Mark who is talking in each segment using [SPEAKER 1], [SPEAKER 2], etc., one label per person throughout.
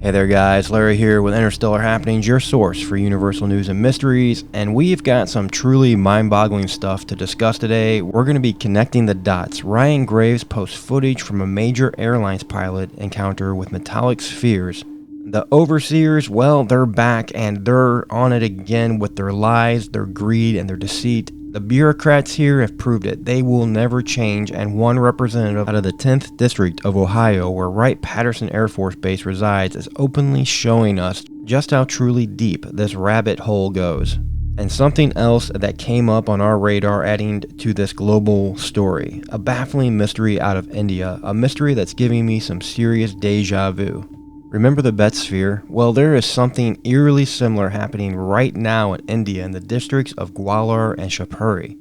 [SPEAKER 1] Hey there guys, Larry here with Interstellar Happenings, your source for universal news and mysteries, and we've got some truly mind-boggling stuff to discuss today. We're going to be connecting the dots. Ryan Graves posts footage from a major airlines pilot encounter with metallic spheres. The overseers, well, they're back and they're on it again with their lies, their greed, and their deceit. The bureaucrats here have proved it. They will never change, and one representative out of the 10th District of Ohio, where Wright-Patterson Air Force Base resides, is openly showing us just how truly deep this rabbit hole goes. And something else that came up on our radar adding to this global story. A baffling mystery out of India, a mystery that's giving me some serious deja vu. Remember the Bet Sphere? Well, there is something eerily similar happening right now in India in the districts of Gwalior and Shapuri.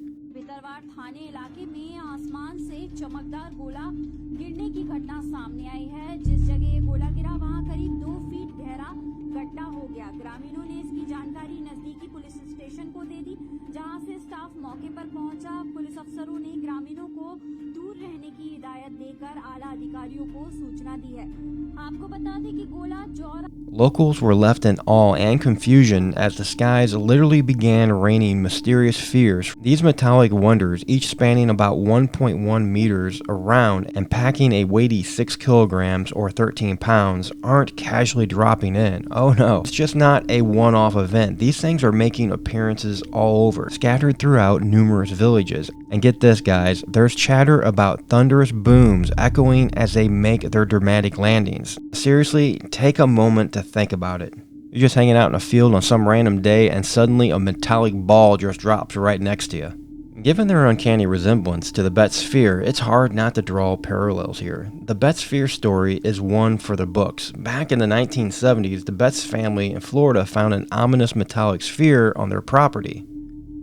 [SPEAKER 1] Locals were left in awe and confusion as the skies literally began raining mysterious spheres. These metallic wonders, each spanning about 1.1 meters around and packing a weighty 6 kilograms or 13 pounds, aren't casually dropping in. Oh no, it's just not a one-off event. These things are making appearances all over, scattered throughout numerous villages. And get this guys, there's chatter about thunderous booms echoing as they make their dramatic landings. Seriously, take a moment to think about it. You're just hanging out in a field on some random day and suddenly a metallic ball just drops right next to you. Given their uncanny resemblance to the Bet Sphere, it's hard not to draw parallels here. The Bet Sphere story is one for the books. Back in the 1970s, the Betts family in Florida found an ominous metallic sphere on their property.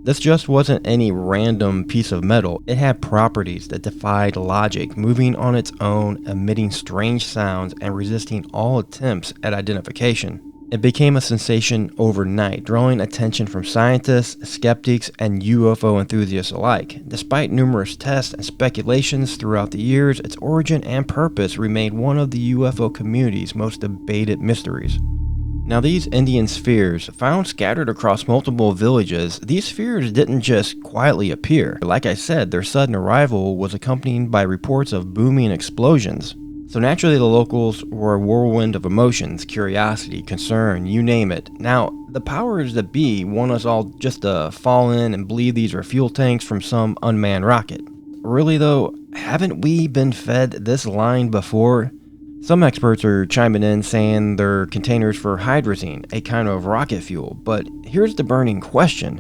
[SPEAKER 1] This just wasn't any random piece of metal. It had properties that defied logic, moving on its own, emitting strange sounds, and resisting all attempts at identification. It became a sensation overnight, drawing attention from scientists, skeptics, and UFO enthusiasts alike. Despite numerous tests and speculations throughout the years, its origin and purpose remained one of the UFO community's most debated mysteries. Now these Indian spheres, found scattered across multiple villages, these spheres didn't just quietly appear. Like I said, their sudden arrival was accompanied by reports of booming explosions. So naturally the locals were a whirlwind of emotions, curiosity, concern, you name it. Now, the powers that be want us all just to fall in and believe these are fuel tanks from some unmanned rocket. Really though, haven't we been fed this line before? Some experts are chiming in saying they're containers for hydrazine, a kind of rocket fuel, but here's the burning question.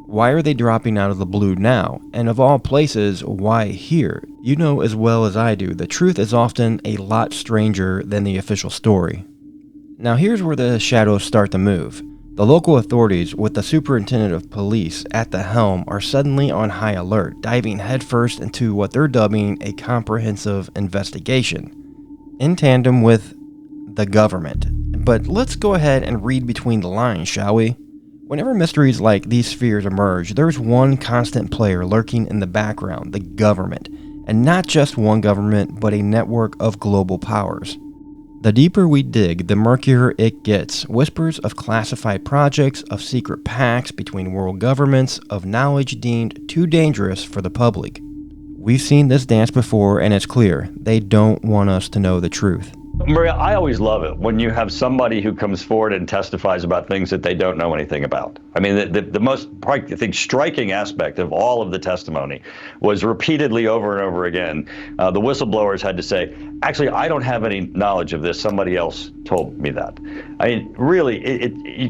[SPEAKER 1] Why are they dropping out of the blue now? And of all places, why here? You know as well as I do, the truth is often a lot stranger than the official story. Now here's where the shadows start to move. The local authorities, with the superintendent of police at the helm, are suddenly on high alert, diving headfirst into what they're dubbing a comprehensive investigation, in tandem with the government. But let's go ahead and read between the lines, shall we? Whenever mysteries like these spheres emerge, there's one constant player lurking in the background, the government. And not just one government, but a network of global powers. The deeper we dig, the murkier it gets. Whispers of classified projects, of secret pacts between world governments, of knowledge deemed too dangerous for the public. We've seen this dance before, and it's clear, they don't want us to know the truth.
[SPEAKER 2] Maria, I always love it when you have somebody who comes forward and testifies about things that they don't know anything about. I mean, the most, I think, striking aspect of all of the testimony was repeatedly over and over again, the whistleblowers had to say, actually, I don't have any knowledge of this. Somebody else told me that. I mean, really,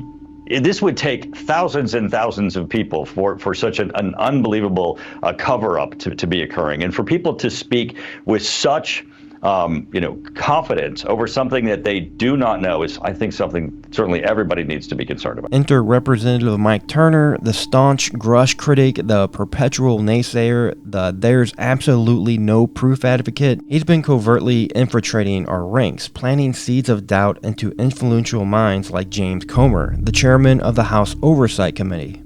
[SPEAKER 2] this would take thousands and thousands of people for such an unbelievable cover-up to be occurring. And for people to speak with such confidence over something that they do not know is, I think, something certainly everybody needs to be concerned about.
[SPEAKER 1] Enter Representative Mike Turner, the staunch Grush critic, the perpetual naysayer, the there's absolutely no proof advocate. He's been covertly infiltrating our ranks, planting seeds of doubt into influential minds like James Comer, the chairman of the House Oversight Committee.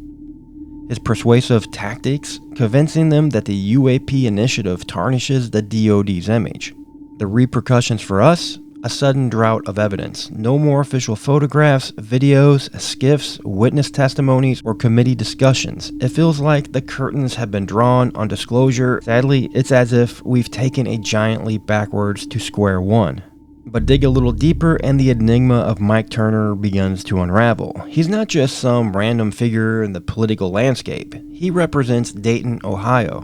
[SPEAKER 1] His persuasive tactics, convincing them that the UAP initiative tarnishes the DoD's image. The repercussions for us? A sudden drought of evidence. No more official photographs, videos, skiffs, witness testimonies, or committee discussions. It feels like the curtains have been drawn on disclosure. Sadly, it's as if we've taken a giant leap backwards to square one. But dig a little deeper and the enigma of Mike Turner begins to unravel. He's not just some random figure in the political landscape. He represents Dayton, Ohio,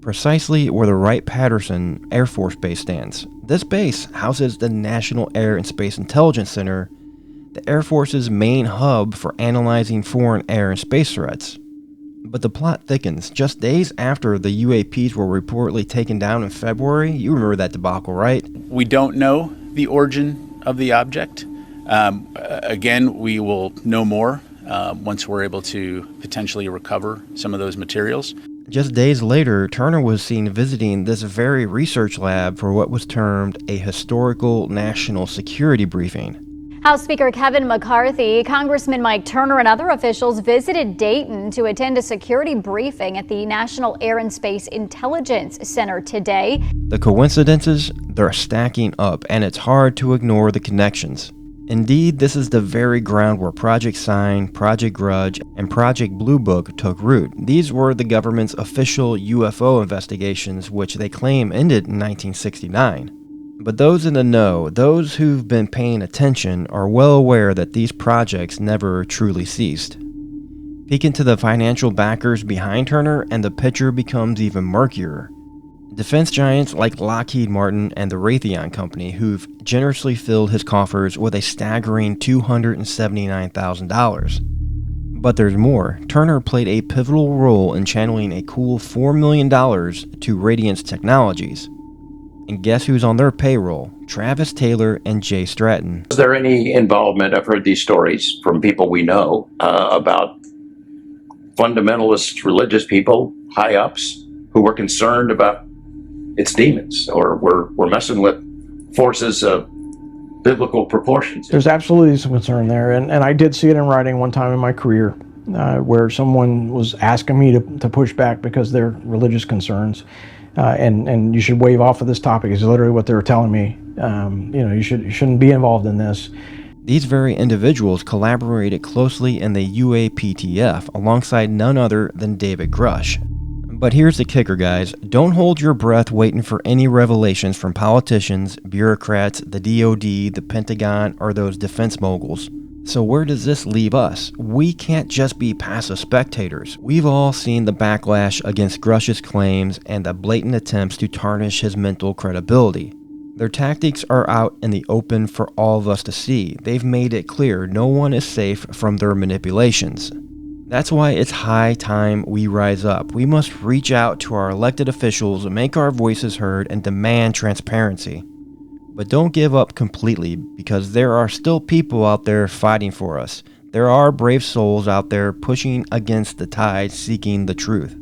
[SPEAKER 1] precisely where the Wright-Patterson Air Force Base stands. This base houses the National Air and Space Intelligence Center, the Air Force's main hub for analyzing foreign air and space threats. But the plot thickens. Just days after the UAPs were reportedly taken down in February, you remember that debacle, right?
[SPEAKER 3] We don't know the origin of the object. Again, we will know more once we're able to potentially recover some of those materials.
[SPEAKER 1] Just days later, Turner was seen visiting this very research lab for what was termed a historical national security briefing.
[SPEAKER 4] House Speaker Kevin McCarthy, Congressman Mike Turner, and other officials visited Dayton to attend a security briefing at the National Air and Space Intelligence Center today.
[SPEAKER 1] The coincidences, they're stacking up, and it's hard to ignore the connections. Indeed, this is the very ground where Project Sign, Project Grudge, and Project Blue Book took root. These were the government's official UFO investigations, which they claim ended in 1969. But those in the know, those who've been paying attention, are well aware that these projects never truly ceased. Peek into the financial backers behind Turner, and the picture becomes even murkier. Defense giants like Lockheed Martin and the Raytheon Company, who've generously filled his coffers with a staggering $279,000. But there's more. Turner played a pivotal role in channeling a cool $4 million to Radiance Technologies. And guess who's on their payroll? Travis Taylor and Jay Stratton.
[SPEAKER 5] Is there any involvement? I've heard these stories from people we know about fundamentalist religious people, high-ups, who were concerned about its demons, or we're messing with forces of biblical proportions.
[SPEAKER 6] There's absolutely some concern there, and I did see it in writing one time in my career, where someone was asking me to push back because of their religious concerns, and you should wave off of this topic is literally what they were telling me. You shouldn't be involved in this.
[SPEAKER 1] These very individuals collaborated closely in the UAPTF alongside none other than David Grush. But here's the kicker, guys. Don't hold your breath waiting for any revelations from politicians, bureaucrats, the DOD, the Pentagon, or those defense moguls. So where does this leave us? We can't just be passive spectators. We've all seen the backlash against Grush's claims and the blatant attempts to tarnish his mental credibility. Their tactics are out in the open for all of us to see. They've made it clear no one is safe from their manipulations. That's why it's high time we rise up. We must reach out to our elected officials, make our voices heard, and demand transparency. But don't give up completely, because there are still people out there fighting for us. There are brave souls out there pushing against the tide, seeking the truth.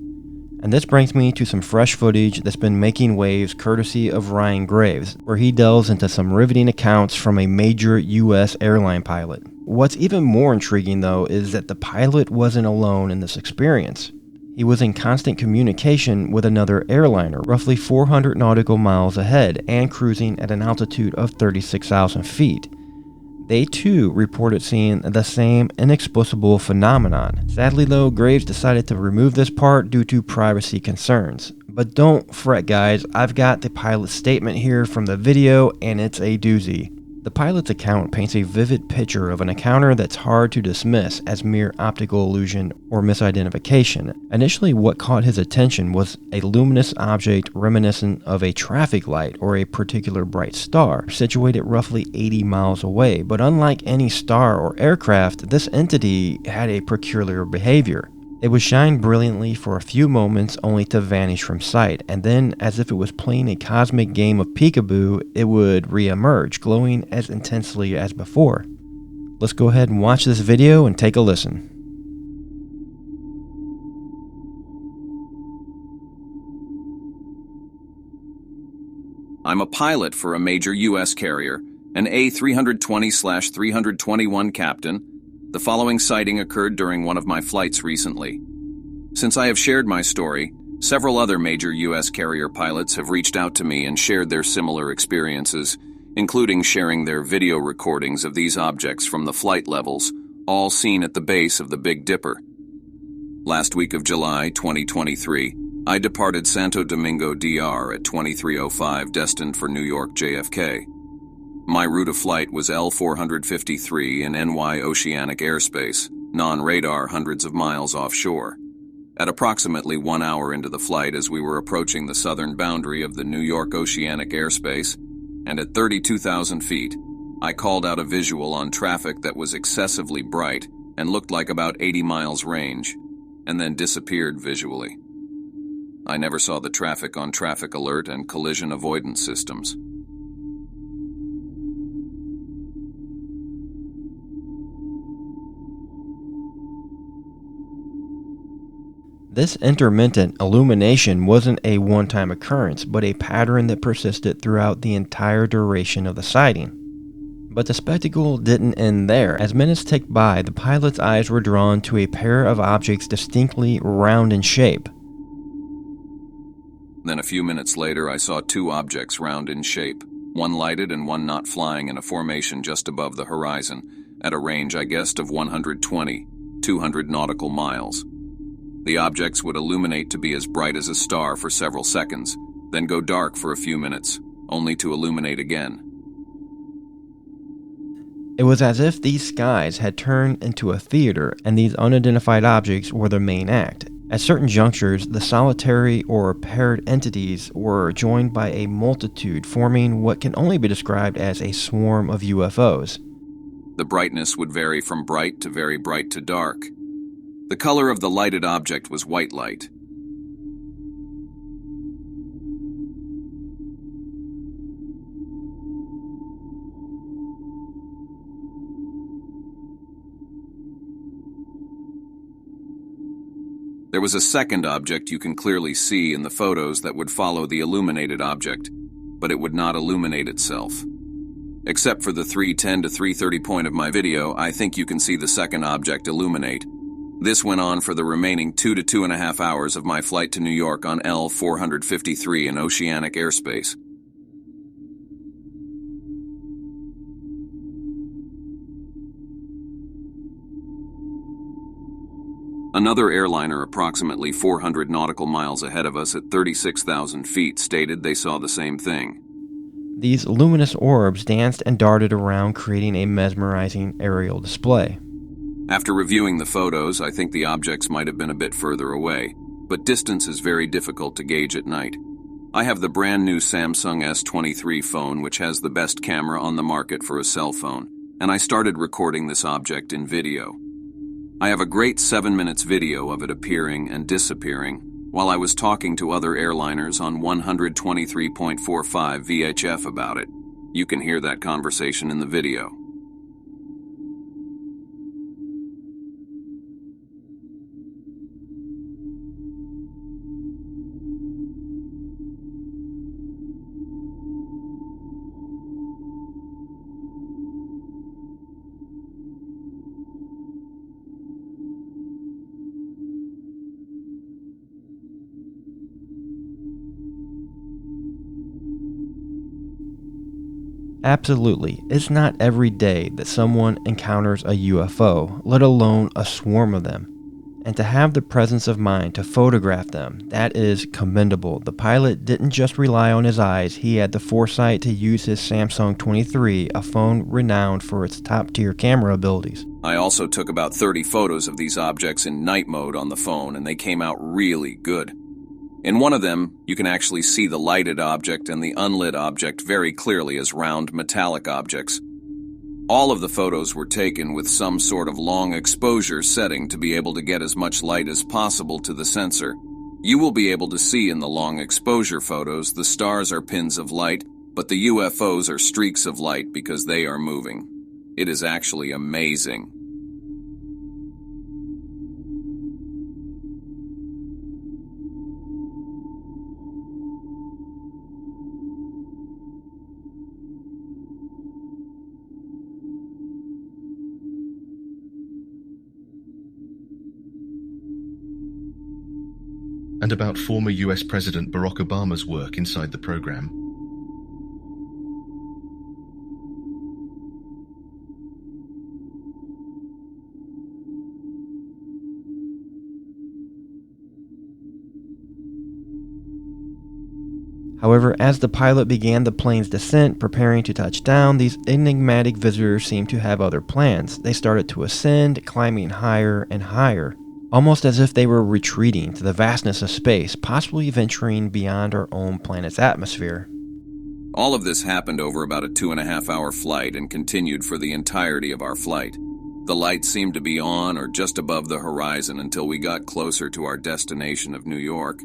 [SPEAKER 1] And this brings me to some fresh footage that's been making waves courtesy of Ryan Graves, where he delves into some riveting accounts from a major U.S. airline pilot. What's even more intriguing, though, is that the pilot wasn't alone in this experience. He was in constant communication with another airliner, roughly 400 nautical miles ahead and cruising at an altitude of 36,000 feet. They too reported seeing the same inexplicable phenomenon. Sadly though, Graves decided to remove this part due to privacy concerns. But don't fret guys, I've got the pilot's statement here from the video and it's a doozy. The pilot's account paints a vivid picture of an encounter that's hard to dismiss as mere optical illusion or misidentification. Initially, what caught his attention was a luminous object reminiscent of a traffic light or a particular bright star, situated roughly 80 miles away. But unlike any star or aircraft, this entity had a peculiar behavior. It would shine brilliantly for a few moments only to vanish from sight, and then, as if it was playing a cosmic game of peekaboo, it would re-emerge, glowing as intensely as before. Let's go ahead and watch this video and take a listen.
[SPEAKER 7] I'm a pilot for a major U.S. carrier, an A320/321 captain. The following sighting occurred during one of my flights recently. Since I have shared my story, several other major U.S. carrier pilots have reached out to me and shared their similar experiences, including sharing their video recordings of these objects from the flight levels, all seen at the base of the Big Dipper. Last week of July 2023, I departed Santo Domingo, DR at 23:05, destined for New York JFK. My route of flight was L453 in NY oceanic airspace, non-radar hundreds of miles offshore. At approximately 1 hour into the flight, as we were approaching the southern boundary of the New York oceanic airspace, and at 32,000 feet, I called out a visual on traffic that was excessively bright and looked like about 80 miles range, and then disappeared visually. I never saw the traffic on traffic alert and collision avoidance systems.
[SPEAKER 1] This intermittent illumination wasn't a one-time occurrence, but a pattern that persisted throughout the entire duration of the sighting. But the spectacle didn't end there. As minutes ticked by, the pilot's eyes were drawn to a pair of objects distinctly round in shape.
[SPEAKER 7] Then a few minutes later, I saw two objects round in shape, one lighted and one not, flying in a formation just above the horizon, at a range I guessed of 120, 200 nautical miles. The objects would illuminate to be as bright as a star for several seconds, then go dark for a few minutes, only to illuminate again.
[SPEAKER 1] It was as if these skies had turned into a theater, and these unidentified objects were the main act. At certain junctures, the solitary or paired entities were joined by a multitude, forming what can only be described as a swarm of UFOs.
[SPEAKER 7] The brightness would vary from bright to very bright to dark. The color of the lighted object was white light. There was a second object you can clearly see in the photos that would follow the illuminated object, but it would not illuminate itself. Except for the 3:10 to 3:30 point of my video, I think you can see the second object illuminate. This went on for the remaining 2 to 2.5 hours of my flight to New York on L453 in oceanic airspace. Another airliner approximately 400 nautical miles ahead of us at 36,000 feet stated they saw the same thing.
[SPEAKER 1] These luminous orbs danced and darted around, creating a mesmerizing aerial display.
[SPEAKER 7] After reviewing the photos, I think the objects might have been a bit further away, but distance is very difficult to gauge at night. I have the brand new Samsung S23 phone, which has the best camera on the market for a cell phone, and I started recording this object in video. I have a great 7 minutes video of it appearing and disappearing while I was talking to other airliners on 123.45 VHF about it. You can hear that conversation in the video.
[SPEAKER 1] Absolutely, it's not every day that someone encounters a UFO, let alone a swarm of them. And to have the presence of mind to photograph them, that is commendable. The pilot didn't just rely on his eyes, he had the foresight to use his Samsung 23, a phone renowned for its top-tier camera abilities.
[SPEAKER 7] I also took about 30 photos of these objects in night mode on the phone, and they came out really good. In one of them, you can actually see the lighted object and the unlit object very clearly as round metallic objects. All of the photos were taken with some sort of long exposure setting to be able to get as much light as possible to the sensor. You will be able to see in the long exposure photos the stars are pins of light, but the UFOs are streaks of light because they are moving. It is actually amazing.
[SPEAKER 8] And about former US President Barack Obama's work inside the program.
[SPEAKER 1] However, as the pilot began the plane's descent, preparing to touch down, these enigmatic visitors seemed to have other plans. They started to ascend, climbing higher and higher, almost as if they were retreating to the vastness of space, possibly venturing beyond our own planet's atmosphere.
[SPEAKER 7] All of this happened over about a 2.5-hour flight and continued for the entirety of our flight. The lights seemed to be on or just above the horizon until we got closer to our destination of New York.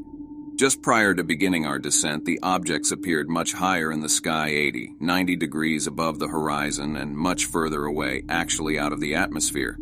[SPEAKER 7] Just prior to beginning our descent, the objects appeared much higher in the sky, 80, 90 degrees above the horizon and much further away, actually out of the atmosphere.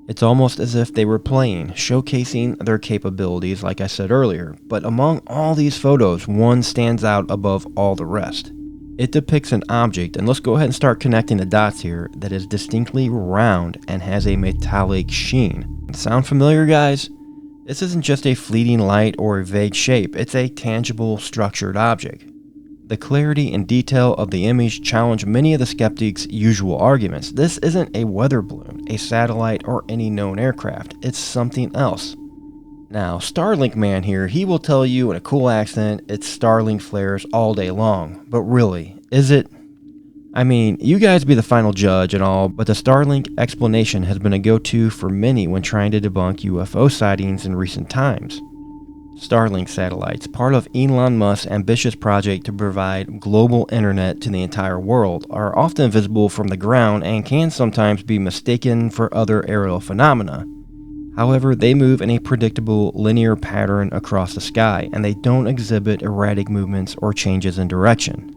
[SPEAKER 1] It's almost as if they were playing, showcasing their capabilities like I said earlier, but among all these photos, one stands out above all the rest. It depicts an object, and let's go ahead and start connecting the dots here, that is distinctly round and has a metallic sheen. Sound familiar, guys? This isn't just a fleeting light or a vague shape, it's a tangible, structured object. The clarity and detail of the image challenge many of the skeptics' usual arguments. This isn't a weather balloon, a satellite, or any known aircraft. It's something else. Now, Starlink Man here, he will tell you in a cool accent it's Starlink flares all day long. But really, is it? I mean, you guys be the final judge and all, but the Starlink explanation has been a go-to for many when trying to debunk UFO sightings in recent times. Starlink satellites, part of Elon Musk's ambitious project to provide global internet to the entire world, are often visible from the ground and can sometimes be mistaken for other aerial phenomena. However, they move in a predictable linear pattern across the sky, and they don't exhibit erratic movements or changes in direction.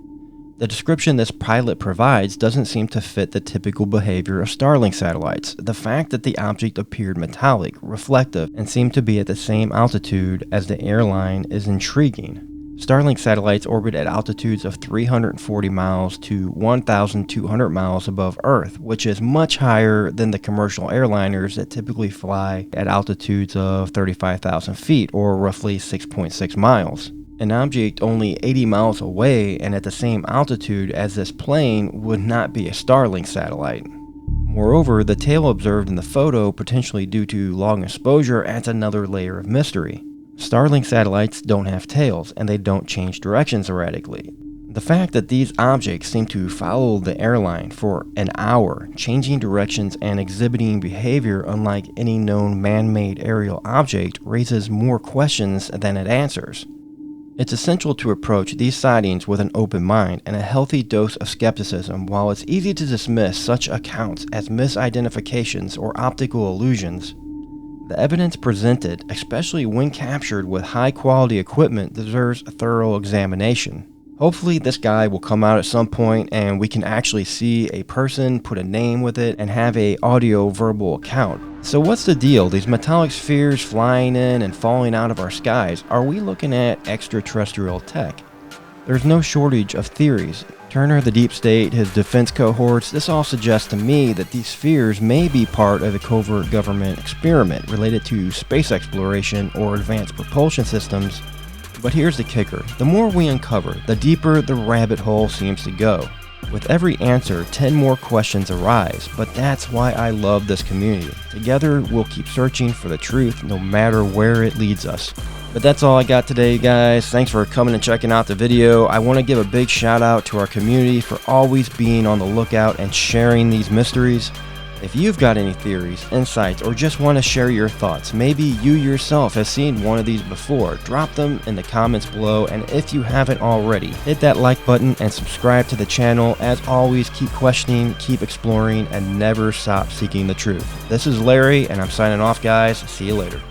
[SPEAKER 1] The description this pilot provides doesn't seem to fit the typical behavior of Starlink satellites. The fact that the object appeared metallic, reflective, and seemed to be at the same altitude as the airline is intriguing. Starlink satellites orbit at altitudes of 340 miles to 1,200 miles above Earth, which is much higher than the commercial airliners that typically fly at altitudes of 35,000 feet, or roughly 6.6 miles. An object only 80 miles away and at the same altitude as this plane would not be a Starlink satellite. Moreover, the tail observed in the photo, potentially due to long exposure, adds another layer of mystery. Starlink satellites don't have tails, and they don't change directions erratically. The fact that these objects seem to follow the airline for an hour, changing directions and exhibiting behavior unlike any known man-made aerial object, raises more questions than it answers. It's essential to approach these sightings with an open mind and a healthy dose of skepticism. While it's easy to dismiss such accounts as misidentifications or optical illusions, the evidence presented, especially when captured with high-quality equipment, deserves a thorough examination. Hopefully this guy will come out at some point and we can actually see a person, put a name with it, and have a audio-verbal account. So what's the deal? These metallic spheres flying in and falling out of our skies, are we looking at extraterrestrial tech? There's no shortage of theories. Turner, the deep state, his defense cohorts, this all suggests to me that these spheres may be part of a covert government experiment related to space exploration or advanced propulsion systems. But here's the kicker. The more we uncover, the deeper the rabbit hole seems to go. With every answer, 10 more questions arise, but that's why I love this community. Together, we'll keep searching for the truth no matter where it leads us. But that's all I got today, guys. Thanks for coming and checking out the video. I want to give a big shout out to our community for always being on the lookout and sharing these mysteries. If you've got any theories, insights, or just want to share your thoughts, maybe you yourself have seen one of these before, drop them in the comments below, and if you haven't already, hit that like button and subscribe to the channel. As always, keep questioning, keep exploring, and never stop seeking the truth. This is Larry, and I'm signing off, guys. See you later.